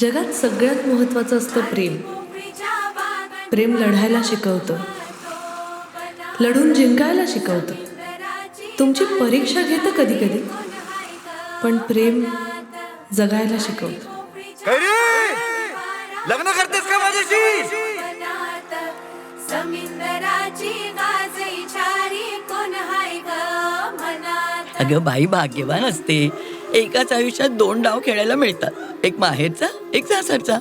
जगात सगळ्यात महत्त्वाचं असतं प्रेम. प्रेम लढायला शिकवतं, लढून जिंकायला शिकवतं. तुमची परीक्षा घेतं कधी कधी, पण प्रेम जगायला शिकवतं. लग्न करतेस का माझ्याशी? अगं बाई भाग्यवान असते. एकाच आयुष्यात 2 डाव खेळायला मिळतात, एक माहेरचा एक सासरचा.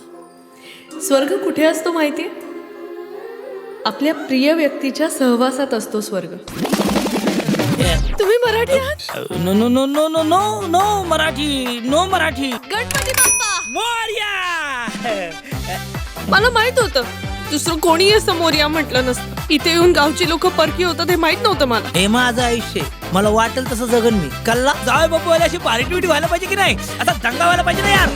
स्वर्ग कुठे असतो माहितीये? आपल्या प्रिय व्यक्तीच्या सहवासात असतो स्वर्ग. तुम्ही मराठी आहात? No no no no no no no Marathi, no Marathi. Ganpati Bappa Morya. मला माहित होतं दुसरं कोणी समोर या म्हटलं नसतं. इथे येऊन गावची लोक परकी होतात हे माहित नव्हतं मला. हे माझं आयुष्य, मला वाटेल तसं जगन मी. कल्ला जावे बापू अशी पार्टी व्हायला पाहिजे की नाही? आता दंगा व्हायला पाहिजे ना यार.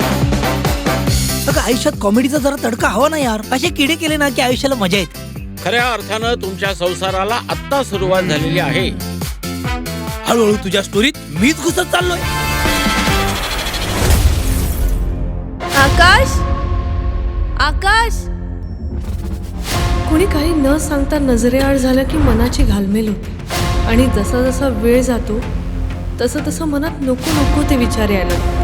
अगं आयुष्यात कॉमेडीचा जरा तडका हवा ना यार. असे किडे केले ना की आयुष्याला मजा येते. खऱ्या अर्थानं तुमच्या संसाराला आत्ता सुरुवात झालेली आहे. हळूहळू तुझ्या स्टोरीत मीच घुसत चाललोय. आकाश, आकाश. कुणी काही न सांगता नजरेआड झालं की मनाची घालमेल होते. आणि जसा जसा वेळ जातो तसं तसं मनात नको नको ते विचार यायला लागतात.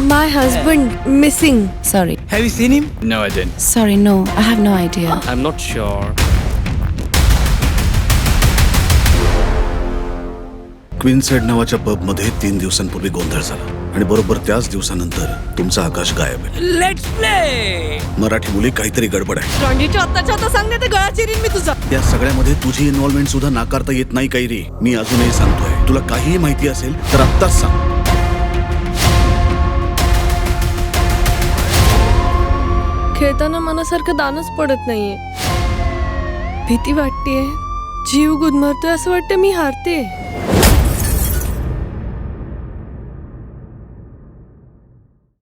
My husband missing. Sorry. Have you seen him? No, I didn't. Sorry, no. I have no idea. I'm not sure. क्वीन्सेड नावाच्या पबमध्ये 3 दिवसांपूर्वी गोंधळ झाला आणि बरोबर त्याच दिवसानंतर तुमचा आकाश गायब आहे. Let's play. मराठी मुली काहीतरी गडबड आहे. रॉन्डीच्या आत्ताच्या आता सांगते ते गळा चिरीन मी तुझा. या सगळ्यामध्ये तुझी इन्व्हॉल्वमेंट सुद्धा नाकारता येत नाही कैरी. मी अजूनही सांगतोय, तुला काहीही माहिती असेल तर आत्ताच सांग. खेळताना मनासारखं दानच पडत नाहीये. भीती वाटतेय, जीव गुदमरतोय, असं वाटतं मी हारते.